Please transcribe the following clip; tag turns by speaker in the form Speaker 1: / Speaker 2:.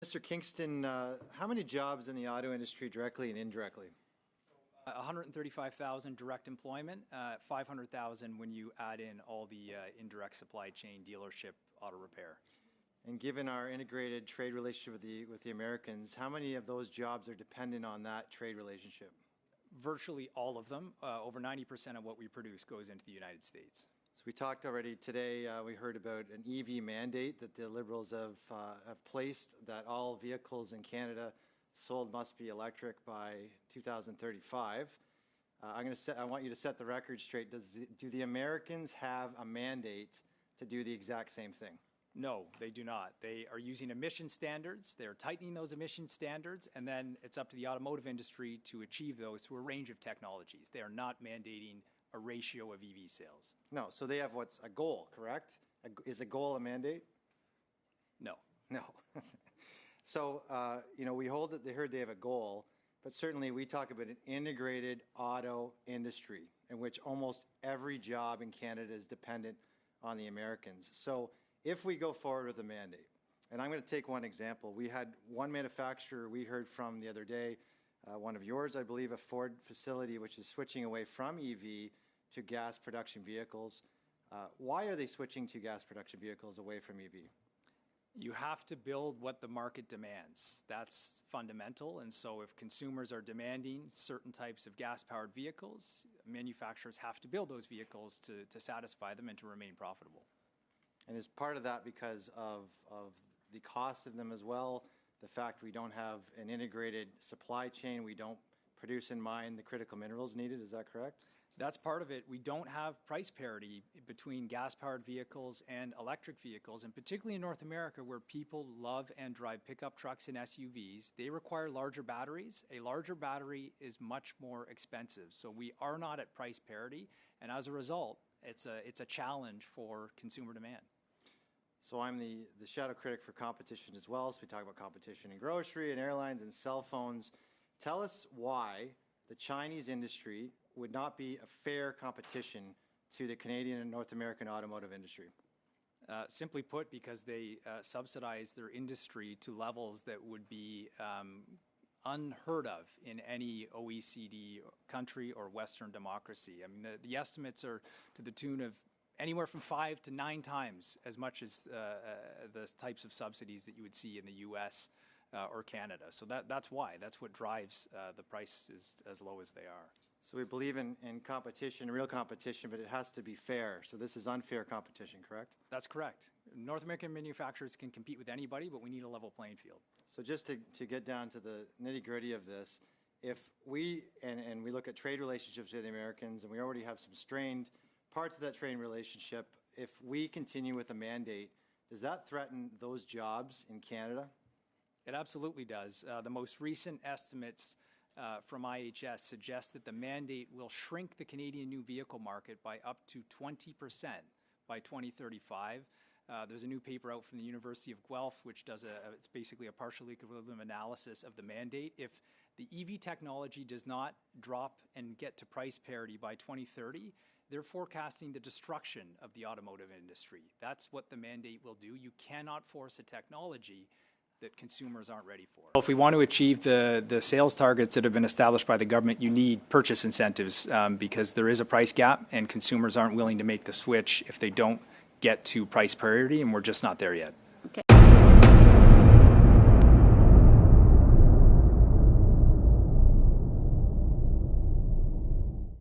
Speaker 1: Mr. Kingston, how many jobs in the auto industry directly and indirectly?
Speaker 2: 135,000 direct employment, 500,000 when you add in all the indirect supply chain, dealership, auto repair.
Speaker 1: And given our integrated trade relationship with the Americans, how many of those jobs are dependent on that trade relationship?
Speaker 2: Virtually all of them. Over 90% of what we produce goes into the United States.
Speaker 1: So we talked already today, we heard about an EV mandate that the Liberals have placed, that all vehicles in Canada sold must be electric by 2035. I want you to set the record straight. Do the Americans have a mandate to do the exact same thing?
Speaker 2: No, they do not. They are using emission standards. They're tightening those emission standards, and then it's up to the automotive industry to achieve those through a range of technologies. They are not mandating a ratio of EV sales.
Speaker 1: No, so they have what's a goal, correct? Is a goal a mandate?
Speaker 2: No.
Speaker 1: No. So, we heard they have a goal, but certainly we talk about an integrated auto industry in which almost every job in Canada is dependent on the Americans. So if we go forward with a mandate, and I'm going to take one example. We had one manufacturer we heard from the other day, one of yours, I believe, a Ford facility, which is switching away from EV to gas production vehicles. Why are they switching to gas production vehicles away from EV?
Speaker 2: You have to build what the market demands. That's fundamental. And so if consumers are demanding certain types of gas-powered vehicles, manufacturers have to build those vehicles to satisfy them and to remain profitable.
Speaker 1: And is part of that because of the cost of them as well, the fact we don't have an integrated supply chain, we don't produce and mine the critical minerals needed, is that correct?
Speaker 2: That's part of it. We don't have price parity between gas-powered vehicles and electric vehicles, and particularly in North America where people love and drive pickup trucks and SUVs, they require larger batteries. A larger battery is much more expensive. So we are not at price parity, and as a result, it's a challenge for consumer demand.
Speaker 1: So I'm the shadow critic for competition as well. So we talk about competition in grocery and airlines and cell phones. Tell us why the Chinese industry would not be a fair competition to the Canadian and North American automotive industry.
Speaker 2: Simply put, because they subsidize their industry to levels that would be unheard of in any OECD country or Western democracy. I mean, the estimates are to the tune of anywhere from 5 to 9 times as much as the types of subsidies that you would see in the U.S. Or Canada. So that's why. That's what drives the prices as low as they are.
Speaker 1: So we believe in competition, real competition, but it has to be fair. So this is unfair competition, correct?
Speaker 2: That's correct. North American manufacturers can compete with anybody, but we need a level playing field.
Speaker 1: So just to get down to the nitty-gritty of this, if we, and we look at trade relationships with the Americans, and we already have some strained parts of that trade relationship, if we continue with a mandate, does that threaten those jobs in Canada?
Speaker 2: It absolutely does. The most recent estimates from IHS suggest that the mandate will shrink the Canadian new vehicle market by up to 20% by 2035. There's a new paper out from the University of Guelph, which does it's basically a partial equilibrium analysis of the mandate. If the EV technology does not drop and get to price parity by 2030, they're forecasting the destruction of the automotive industry. That's what the mandate will do. You cannot force a technology that consumers aren't ready for. If we want to achieve the sales targets that have been established by the government, you need purchase incentives because there is a price gap and consumers aren't willing to make the switch if they don't get to price parity, and we're just not there yet.